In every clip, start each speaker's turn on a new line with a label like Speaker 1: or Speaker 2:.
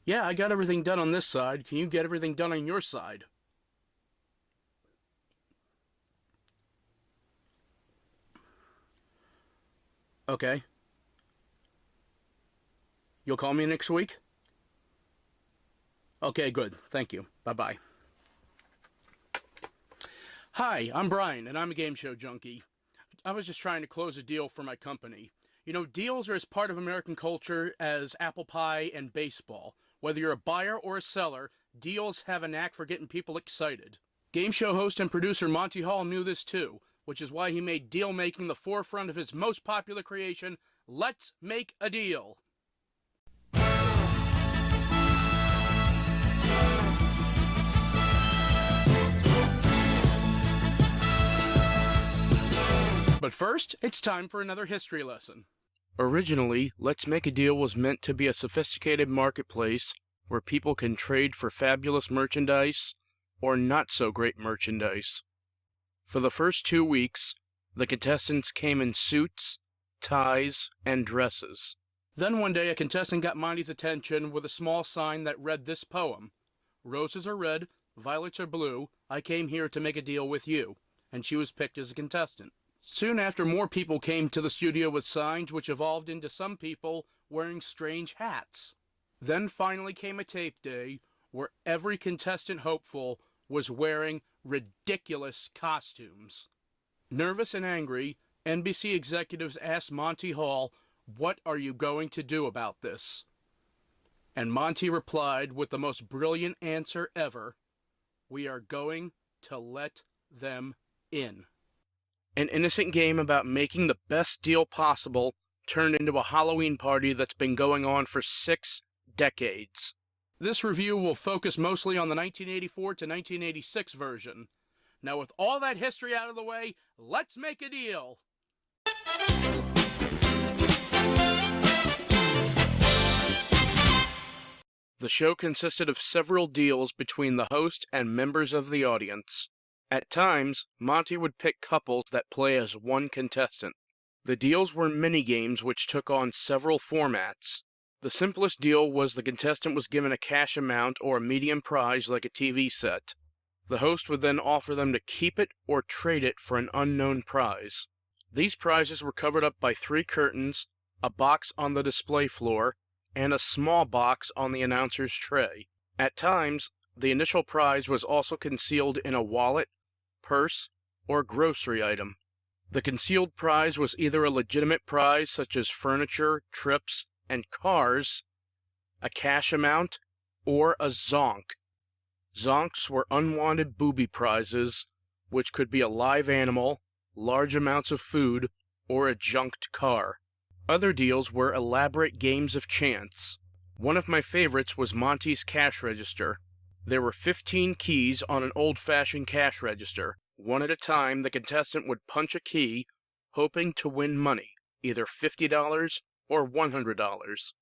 Speaker 1: Yeah, I got everything done on this side. Can you get everything done on your side? Okay. You'll call me next week? Okay, good. Thank you. Bye bye. Hi, I'm Brian, and I'm a game show junkie. I was just trying to close a deal for my company. You know, deals are as part of American culture as apple pie and baseball. Whether you're a buyer or a seller, deals have a knack for getting people excited. Game show host and producer Monty Hall knew this too, which is why he made deal making the forefront of his most popular creation, Let's Make a Deal. But first, it's time for another history lesson. Originally, Let's Make a Deal was meant to be a sophisticated marketplace where people can trade for fabulous merchandise or not so great merchandise. For the first 2 weeks, the contestants came in suits, ties, and dresses. Then one day a contestant got Monty's attention with a small sign that read this poem: "Roses are red, violets are blue, I came here to make a deal with you," and she was picked as a contestant. Soon after, more people came to the studio with signs, which evolved into some people wearing strange hats. Then finally came a tape day where every contestant hopeful was wearing ridiculous costumes. Nervous and angry, NBC executives asked Monty Hall, "What are you going to do about this?" And Monty replied with the most brilliant answer ever: "We are going to let them in." An innocent game about making the best deal possible turned into a Halloween party that's been going on for 6 decades. This review will focus mostly on the 1984 to 1986 version. Now, with all that history out of the way, let's make a deal! The show consisted of several deals between the host and members of the audience. At times, Monty would pick couples that play as one contestant. The deals were mini-games which took on several formats. The simplest deal was the contestant was given a cash amount or a medium prize like a TV set. The host would then offer them to keep it or trade it for an unknown prize. These prizes were covered up by 3 curtains, a box on the display floor, and a small box on the announcer's tray. At times, the initial prize was also concealed in a wallet, purse, or grocery item. The concealed prize was either a legitimate prize such as furniture, trips, and cars, a cash amount, or a zonk. Zonks were unwanted booby prizes, which could be a live animal, large amounts of food, or a junked car. Other deals were elaborate games of chance. One of my favorites was Monty's cash register. There were 15 keys on an old-fashioned cash register. One at a time, the contestant would punch a key, hoping to win money, either $50 or $100.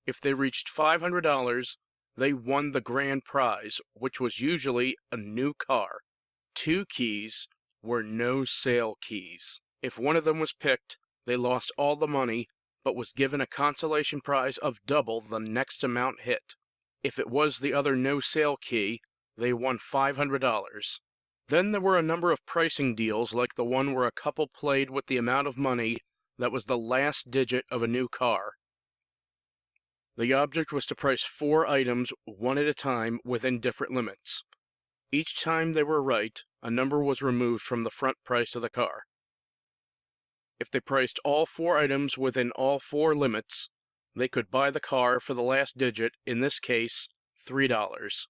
Speaker 1: If they reached $500, they won the grand prize, which was usually a new car. 2 keys were no-sale keys. If one of them was picked, they lost all the money, but was given a consolation prize of double the next amount hit. If it was the other no-sale key, they won $500. Then there were a number of pricing deals, like the one where a couple played with the amount of money that was the last digit of a new car. The object was to price 4 items one at a time within different limits. Each time they were right, a number was removed from the front price of the car. If they priced all 4 items within all 4 limits, they could buy the car for the last digit, in this case, $3.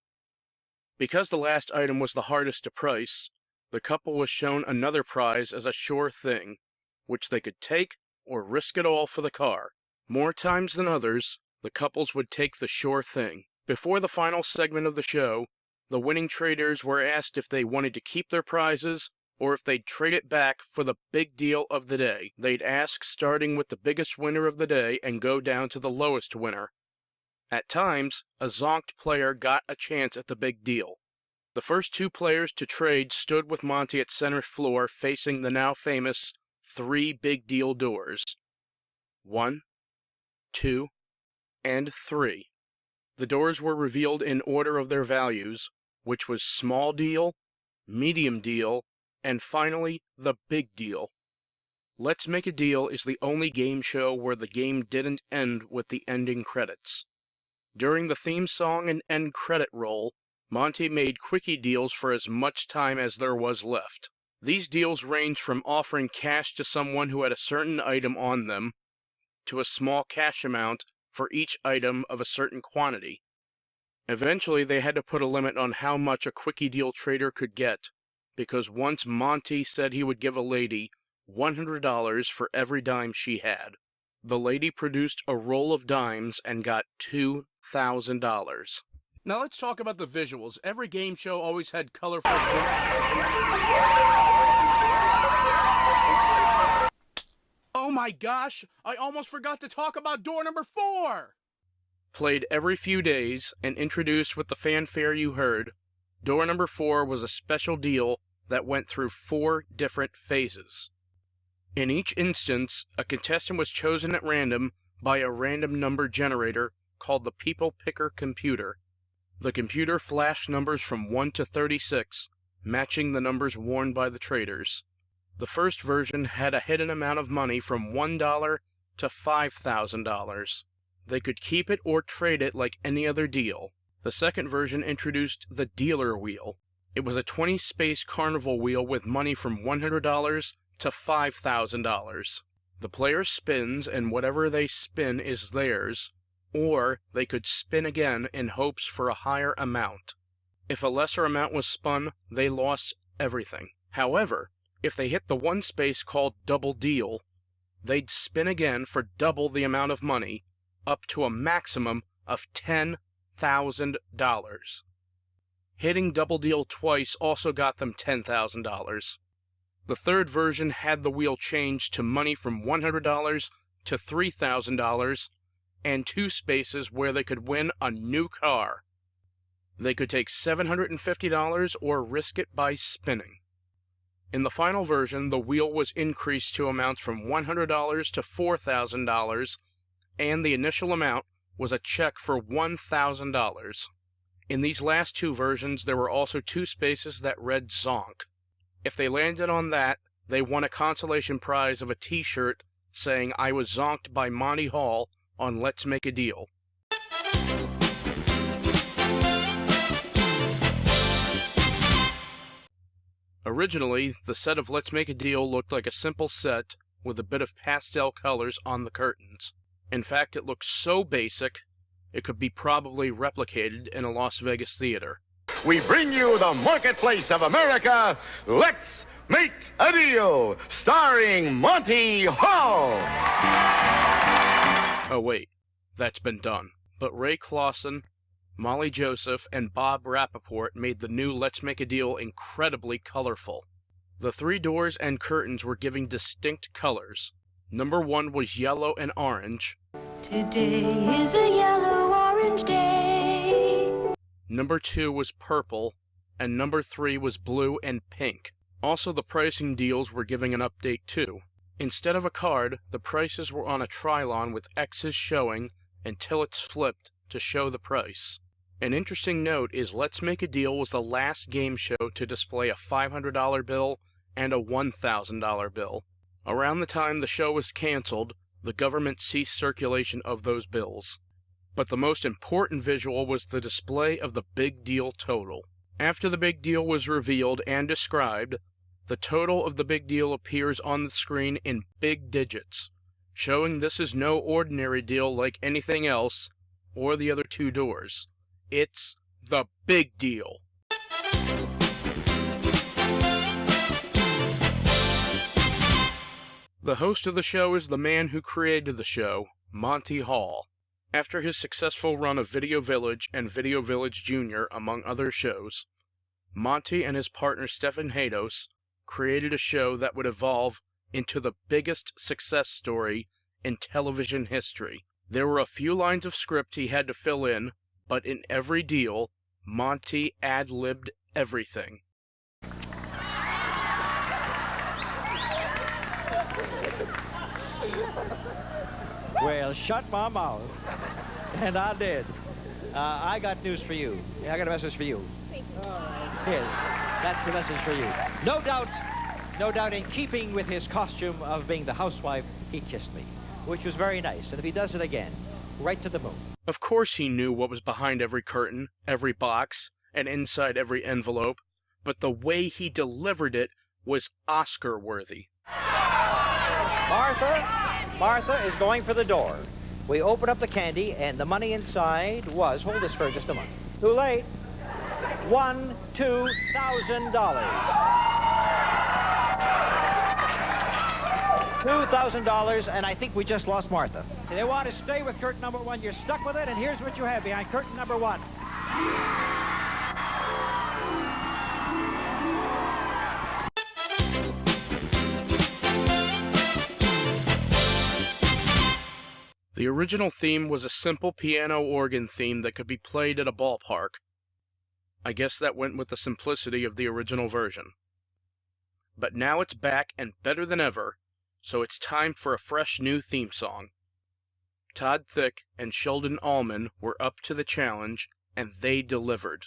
Speaker 1: Because the last item was the hardest to price, the couple was shown another prize as a sure thing, which they could take or risk it all for the car. More times than others, the couples would take the sure thing. Before the final segment of the show, the winning traders were asked if they wanted to keep their prizes or if they'd trade it back for the big deal of the day. They'd ask starting with the biggest winner of the day and go down to the lowest winner. At times, a zonked player got a chance at the big deal. The first 2 players to trade stood with Monty at center floor facing the now famous 3 big deal doors. 1, 2, and 3. The doors were revealed in order of their values, which was small deal, medium deal, and finally, the big deal. Let's Make a Deal is the only game show where the game didn't end with the ending credits. During the theme song and end credit roll, Monty made quickie deals for as much time as there was left. These deals ranged from offering cash to someone who had a certain item on them, to a small cash amount for each item of a certain quantity. Eventually, they had to put a limit on how much a quickie deal trader could get, because once Monty said he would give a lady $100 for every dime she had. The lady produced a roll of dimes and got $2,000. Now let's talk about the visuals. Every game show always had colorful... Oh my gosh! I almost forgot to talk about door number 4! Played every few days and introduced with the fanfare you heard, door number 4 was a special deal that went through 4 different phases. In each instance, a contestant was chosen at random by a random number generator called the People Picker computer. The computer flashed numbers from 1 to 36, matching the numbers worn by the traders. The first version had a hidden amount of money from $1 to $5,000. They could keep it or trade it like any other deal. The second version introduced the dealer wheel. It was a 20-space carnival wheel with money from $100 to $5,000. The player spins, and whatever they spin is theirs, or they could spin again in hopes for a higher amount. If a lesser amount was spun, they lost everything. However, if they hit the one space called Double Deal, they'd spin again for double the amount of money, up to a maximum of $10,000. Hitting Double Deal twice also got them $10,000. The third version had the wheel changed to money from $100 to $3,000 and 2 spaces where they could win a new car. They could take $750 or risk it by spinning. In the final version, the wheel was increased to amounts from $100 to $4,000, and the initial amount was a check for $1,000. In these last 2 versions, there were also 2 spaces that read Zonk. If they landed on that, they won a consolation prize of a t-shirt saying, "I was zonked by Monty Hall on Let's Make a Deal." Originally, the set of Let's Make a Deal looked like a simple set with a bit of pastel colors on the curtains. In fact, it looked so basic, it could be probably replicated in a Las Vegas theater.
Speaker 2: We bring you the Marketplace of America, Let's Make a Deal, starring Monty Hall.
Speaker 1: Oh wait, that's been done. But Ray Clausen, Molly Joseph, and Bob Rappaport made the new Let's Make a Deal incredibly colorful. The 3 doors and curtains were giving distinct colors. Number 1 was yellow and orange.
Speaker 3: Today is a yellow-orange day.
Speaker 1: Number 2 was purple, and number 3 was blue and pink. Also, the pricing deals were giving an update too. Instead of a card, the prices were on a Trilon with X's showing until it's flipped to show the price. An interesting note is Let's Make a Deal was the last game show to display a $500 bill and a $1,000 bill. Around the time the show was canceled, the government ceased circulation of those bills. But the most important visual was the display of the Big Deal total. After the Big Deal was revealed and described, the total of the Big Deal appears on the screen in big digits, showing this is no ordinary deal like anything else or the other 2 doors. It's the Big Deal. The host of the show is the man who created the show, Monty Hall. After his successful run of Video Village and Video Village Jr., among other shows, Monty and his partner Stephen Hados created a show that would evolve into the biggest success story in television history. There were a few lines of script he had to fill in, but in every deal, Monty ad-libbed everything.
Speaker 4: Well, shut my mouth. And I did. I got news for you. I got a message for you. Here, that's the message for you. No doubt in keeping with his costume of being the housewife, he kissed me, which was very nice. And if he does it again, right to the moon.
Speaker 1: Of course he knew what was behind every curtain, every box, and inside every envelope, but the way he delivered it was Oscar-worthy.
Speaker 4: Martha is going for the door. We open up the candy, and the money inside was, hold this for just a moment. Too late. $2,000. $2,000, and I think we just lost Martha. They want to stay with curtain number 1. You're stuck with it, and here's what you have behind curtain number 1.
Speaker 1: The original theme was a simple piano organ theme that could be played at a ballpark. I guess that went with the simplicity of the original version. But now it's back and better than ever, so it's time for a fresh new theme song. Todd Thicke and Sheldon Allman were up to the challenge, and they delivered.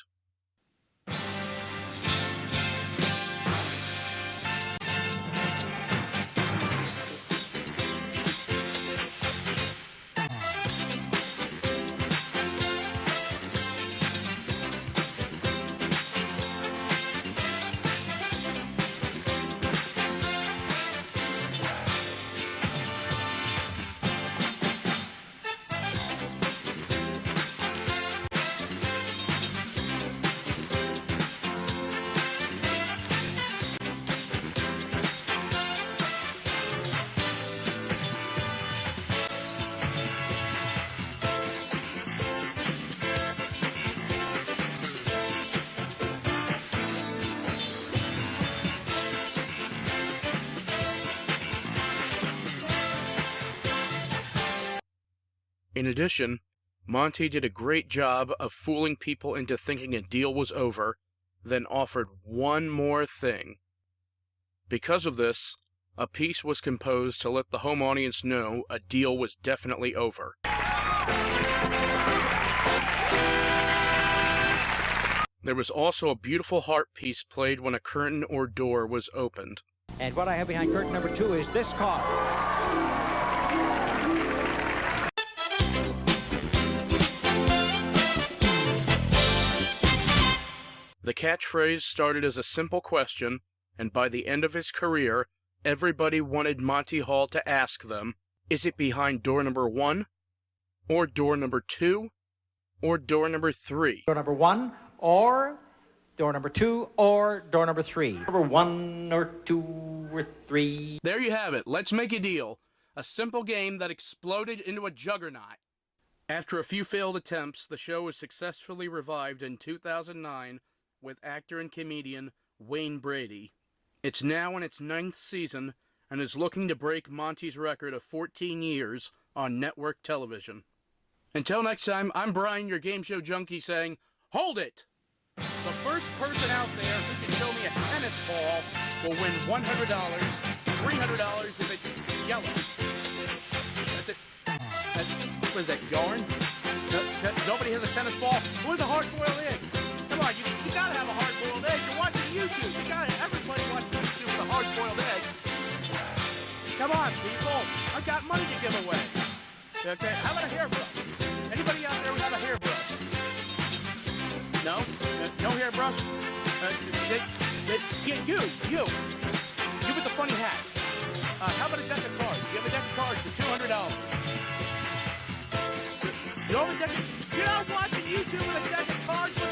Speaker 1: In addition, Monty did a great job of fooling people into thinking a deal was over, then offered one more thing. Because of this, a piece was composed to let the home audience know a deal was definitely over. There was also a beautiful harp piece played when a curtain or door was opened.
Speaker 4: And what I have behind curtain number 2 is this card.
Speaker 1: The catchphrase started as a simple question, and by the end of his career, everybody wanted Monty Hall to ask them, is it behind door number 1, or door number 2, or door number 3?
Speaker 4: Door number 1, or door number 2, or door number 3. Number 1 or 2 or 3.
Speaker 1: There you have it. Let's make a deal. A simple game that exploded into a juggernaut. After a few failed attempts, the show was successfully revived in 2009 with actor and comedian Wayne Brady. It's now in its 9th season and is looking to break Monty's record of 14 years on network television. Until next time, I'm Brian, your game show junkie, saying, hold it! The first person out there who can show me a tennis ball will win $100, $300 if it's yellow. That's it. What is that, yarn? Nobody has a tennis ball? Where's a hard-boiled egg? Come on, you gotta have a hard-boiled egg. You're watching YouTube. Everybody watches YouTube with a hard-boiled egg. Come on, people. I've got money to give away. Okay, how about a hairbrush? Anybody out there would have a hairbrush? No? No hairbrush? You with the funny hat. How about a deck of cards? You have a deck of cards for $200. You know what you're not watching YouTube with a deck of cards for